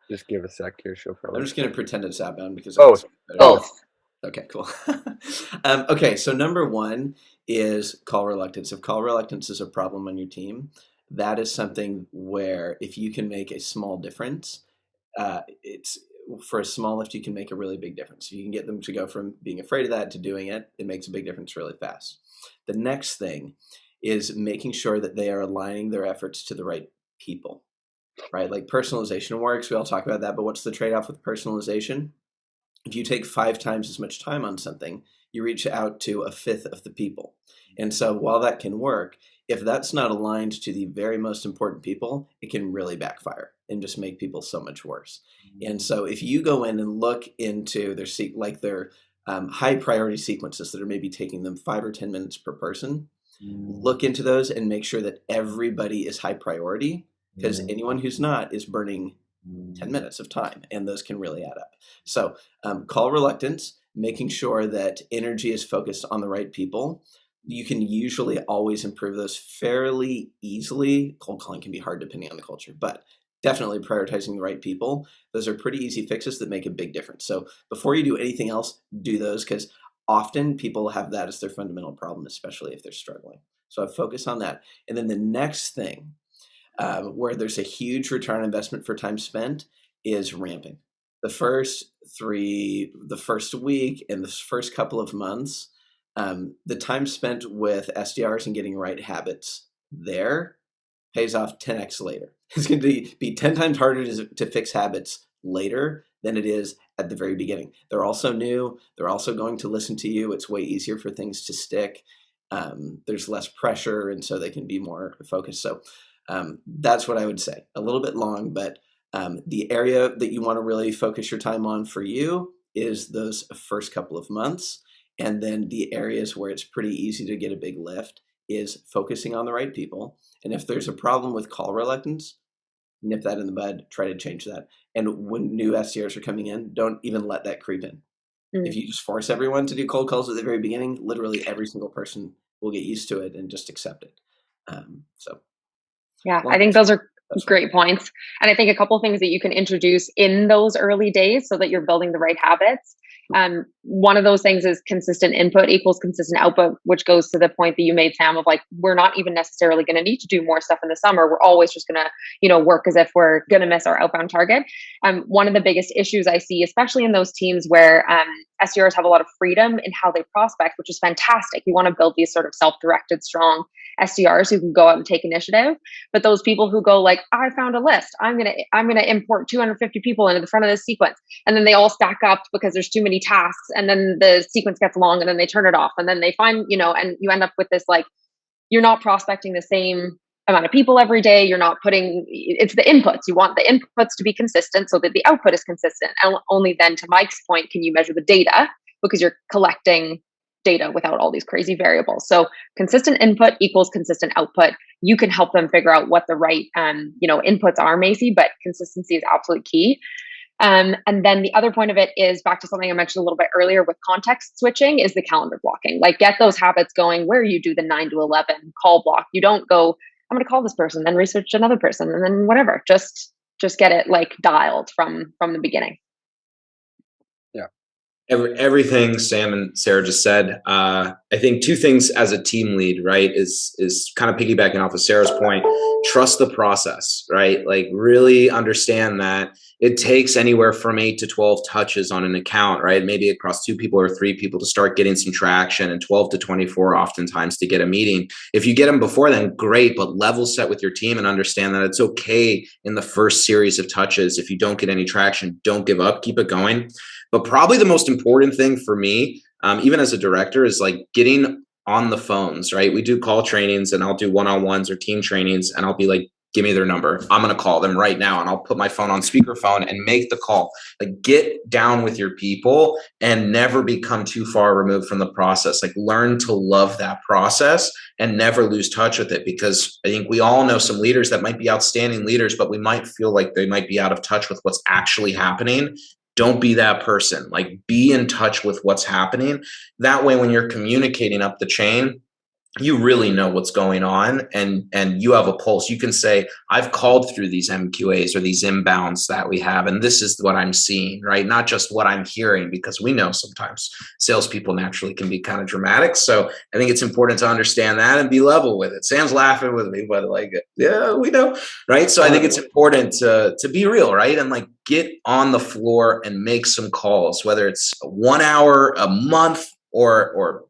Just give a sec here. I'm just going to pretend it's outbound because both. Okay, cool. Okay, so number one is call reluctance. If call reluctance is a problem on your team, that is something where if you can make a small difference, it's for a small lift, you can make a really big difference. If you can get them to go from being afraid of that to doing it, it makes a big difference really fast. The next thing is making sure that they are aligning their efforts to the right people, right? Like personalization works. We all talk about that, but what's the trade-off with personalization? If you take 5 times as much time on something, you reach out to a fifth of the people. And so while that can work, if that's not aligned to the very most important people, it can really backfire and just make people so much worse. And so if you go in and look into their high priority sequences that are maybe taking them 5 or 10 minutes per person, look into those and make sure that everybody is high priority, because anyone who's not is burning 10 minutes of time, and those can really add up. So call reluctance, making sure that energy is focused on the right people. You can usually always improve those fairly easily. Cold calling can be hard depending on the culture, but definitely prioritizing the right people. Those are pretty easy fixes that make a big difference. So before you do anything else, do those, because often people have that as their fundamental problem, especially if they're struggling. So I focus on that. And then the next thing, where there's a huge return on investment for time spent, is ramping. The first week and the first couple of months, the time spent with SDRs and getting right habits there pays off 10x later. It's going to be 10 times harder to fix habits later than it is at the very beginning. They're also new. They're also going to listen to you. It's way easier for things to stick. There's less pressure, and so they can be more focused. So that's what I would say. A little bit long, but the area that you want to really focus your time on for you is those first couple of months. And then the areas where it's pretty easy to get a big lift is focusing on the right people. And if there's a problem with call reluctance, nip that in the bud, try to change that. And when new SDRs are coming in, don't even let that creep in. If you just force everyone to do cold calls at the very beginning, literally every single person will get used to it and just accept it. Yeah, I think those are great points. And I think a couple of things that you can introduce in those early days so that you're building the right habits. One of those things is consistent input equals consistent output, which goes to the point that you made, Sam, of like, we're not even necessarily going to need to do more stuff in the summer. We're always just going to, work as if we're going to miss our outbound target. One of the biggest issues I see, especially in those teams where SDRs have a lot of freedom in how they prospect, which is fantastic. You want to build these sort of self-directed, strong SDRs who can go out and take initiative. But those people who go like, I found a list, I'm gonna import 250 people into the front of this sequence, and then they all stack up because there's too many tasks, and then the sequence gets long, and then they turn it off, and then they find, and you end up with this like, you're not prospecting the same amount of people every day. You're not putting, it's the inputs. You want the inputs to be consistent so that the output is consistent. And only then, to Mike's point, can you measure the data, because you're collecting data without all these crazy variables. So consistent input equals consistent output. You can help them figure out what the right, inputs are, Macy, but consistency is absolutely key. And then the other point of it is back to something I mentioned a little bit earlier with context switching is the calendar blocking. Like, get those habits going where you do the 9 to 11 call block. You don't go, I'm going to call this person, then research another person, and then whatever. Just get it like dialed from the beginning. Yeah. Everything Sam and Sarah just said. I think two things as a team lead, right, is kind of piggybacking off of Sarah's point. Trust the process, right? Like, really understand that it takes anywhere from 8 to 12 touches on an account, right? Maybe across 2 people or 3 people to start getting some traction, and 12 to 24 oftentimes to get a meeting. If you get them before then, great, but level set with your team and understand that it's okay in the first series of touches. If you don't get any traction, don't give up, keep it going. But probably the most important thing for me, even as a director, is like getting on the phones, right? We do call trainings, and I'll do one-on-ones or team trainings, and I'll be like, give me their number. I'm going to call them right now, and I'll put my phone on speakerphone and make the call. Like, get down with your people and never become too far removed from the process. Like, learn to love that process and never lose touch with it, because I think we all know some leaders that might be outstanding leaders, but we might feel like they might be out of touch with what's actually happening. Don't be that person. Like, be in touch with what's happening. That way, when you're communicating up the chain, you really know what's going on, and you have a pulse. You can say, I've called through these MQAs or these inbounds that we have, and this is what I'm seeing, right? Not just what I'm hearing, because we know sometimes salespeople naturally can be kind of dramatic. So I think it's important to understand that and be level with it. Sam's laughing with me, but like, yeah, we know, right? So I think it's important to be real, right? And like, get on the floor and make some calls, whether it's 1 hour, a month, or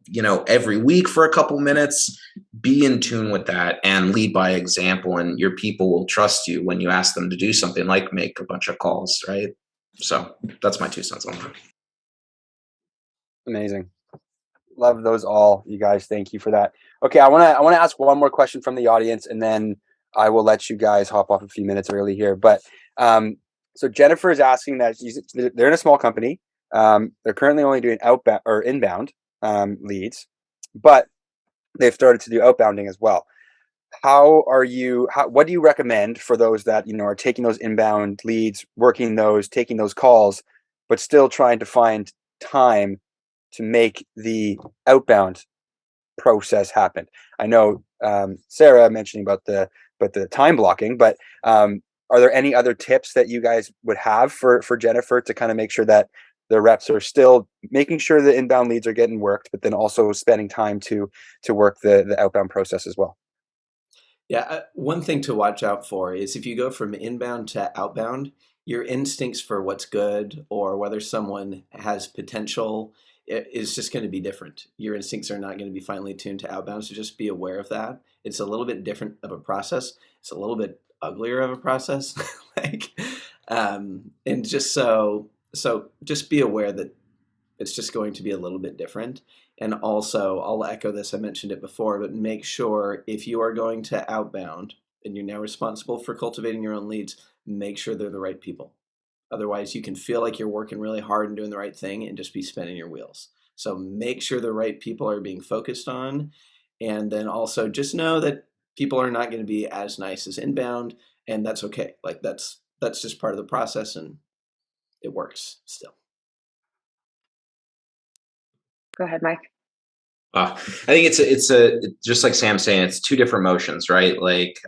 every week for a couple minutes. Be in tune with that and lead by example, and your people will trust you when you ask them to do something like make a bunch of calls, right? So that's my 2 cents on that. Amazing. Love those all, you guys. Thank you for that. Okay, I want to ask one more question from the audience, and then I will let you guys hop off a few minutes early here. But so Jennifer is asking that they're in a small company. They're currently only doing outbound or inbound leads, but they've started to do outbounding as well. What do you recommend for those that are taking those inbound leads, working those, taking those calls, but still trying to find time to make the outbound process happen? I know Sarah mentioning about the time blocking, but are there any other tips that you guys would have for Jennifer to kind of make sure that the reps are still making sure the inbound leads are getting worked, but then also spending time to work the outbound process as well? Yeah, one thing to watch out for is if you go from inbound to outbound, your instincts for what's good or whether someone has potential is just going to be different. Your instincts are not going to be finely tuned to outbound, so just be aware of that. It's a little bit different of a process. It's a little bit uglier of a process, and just so So just be aware that it's just going to be a little bit different. And also, I'll echo this, I mentioned it before, but make sure if you are going to outbound and you're now responsible for cultivating your own leads, make sure they're the right people. Otherwise, you can feel like you're working really hard and doing the right thing and just be spinning your wheels. So make sure the right people are being focused on. And then also just know that people are not going to be as nice as inbound, and that's okay. Like that's just part of the process, and it works still. Go ahead, Mike. I think it's just like Sam's saying, it's two different motions, right? Like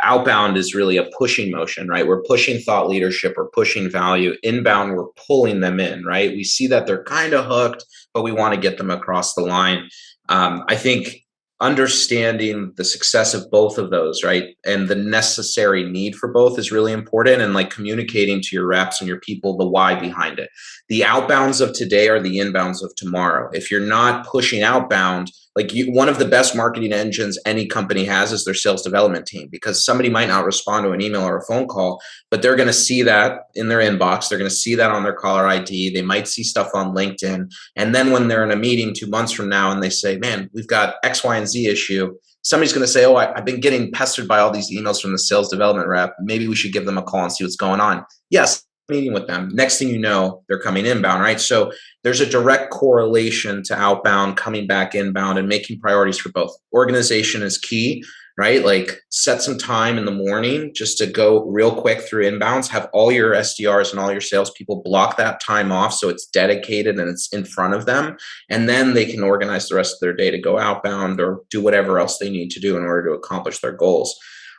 outbound is really a pushing motion, right? We're pushing thought leadership, we're pushing value. Inbound, we're pulling them in, right? We see that they're kind of hooked, but we want to get them across the line. I think understanding the success of both of those, right, and the necessary need for both is really important, and like communicating to your reps and your people the why behind it. The outbounds of today are the inbounds of tomorrow. If you're not pushing outbound, one of the best marketing engines any company has is their sales development team, because somebody might not respond to an email or a phone call, but they're going to see that in their inbox. They're going to see that on their caller ID. They might see stuff on LinkedIn. And then when they're in a meeting 2 months from now and they say, man, we've got X, Y, and Z issue, somebody's going to say, oh, I've been getting pestered by all these emails from the sales development rep. Maybe we should give them a call and see what's going on. Yes, meeting with them. Next thing you know, they're coming inbound, right? So there's a direct correlation to outbound coming back inbound, and making priorities for both. Organization is key, right? Like set some time in the morning just to go real quick through inbounds, have all your SDRs and all your salespeople block that time off so it's dedicated and it's in front of them. And then they can organize the rest of their day to go outbound or do whatever else they need to do in order to accomplish their goals.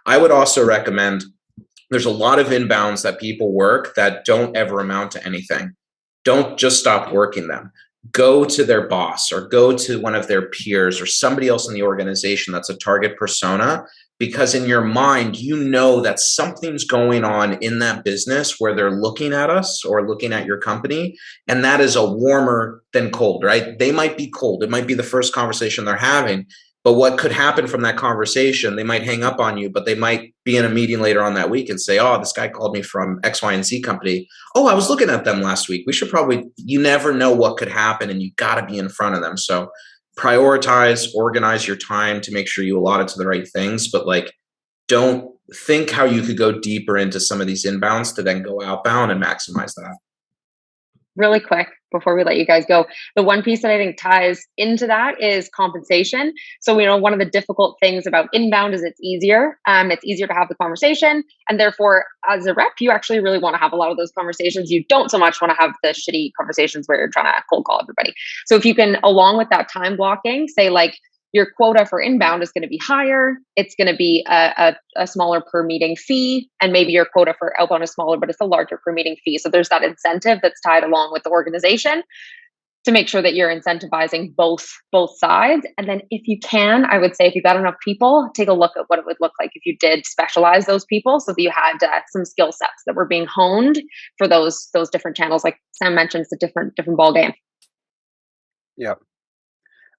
I would also recommend, there's a lot of inbounds that people work that don't ever amount to anything. Don't just stop working them. Go to their boss or go to one of their peers or somebody else in the organization that's a target persona, because in your mind, you know that something's going on in that business where they're looking at us or looking at your company. And that is a warmer than cold, right? They might be cold. It might be the first conversation they're having. But what could happen from that conversation, they might hang up on you, but they might be in a meeting later on that week and say, oh, this guy called me from X, Y, and Z company. Oh, I was looking at them last week. We should probably, you never know what could happen, and you got to be in front of them. So prioritize, organize your time to make sure you allot it to the right things. But don't think how you could go deeper into some of these inbounds to then go outbound and maximize that. Really quick before we let you guys go, the one piece that I think ties into that is compensation. So, one of the difficult things about inbound is it's easier. It's easier to have the conversation. And therefore, as a rep, you actually really want to have a lot of those conversations. You don't so much want to have the shitty conversations where you're trying to cold call everybody. So if you can, along with that time blocking, say your quota for inbound is going to be higher. It's going to be a smaller per meeting fee. And maybe your quota for outbound is smaller, but it's a larger per meeting fee. So there's that incentive that's tied along with the organization to make sure that you're incentivizing both sides. And then if you can, I would say if you've got enough people, take a look at what it would look like if you did specialize those people so that you had some skill sets that were being honed for those different channels. Like Sam mentioned, it's a different ball game. Yeah.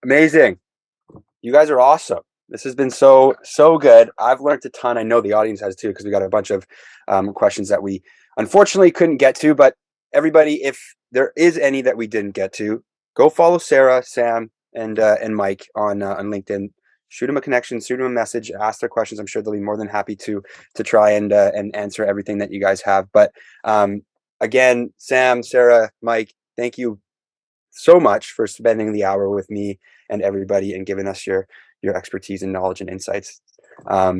Amazing. You guys are awesome. This has been so good. I've learned a ton. I know the audience has too, because we got a bunch of questions that we unfortunately couldn't get to. But everybody, if there is any that we didn't get to, go follow Sarah, Sam, and Mike on LinkedIn. Shoot them a connection, shoot them a message, ask their questions. I'm sure they'll be more than happy to try and answer everything that you guys have. But again, Sam, Sarah, Mike, thank you so much for spending the hour with me and everybody and giving us your expertise and knowledge and insights. I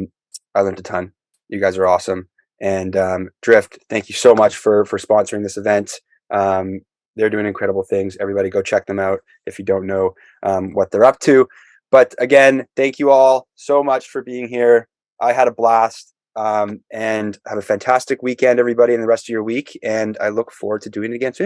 learned a ton. You guys are awesome. And Drift, thank you so much for sponsoring this event. They're doing incredible things. Everybody go check them out if you don't know what they're up to. But again, thank you all so much for being here. I had a blast. And have a fantastic weekend, everybody, and the rest of your week. And I look forward to doing it again soon.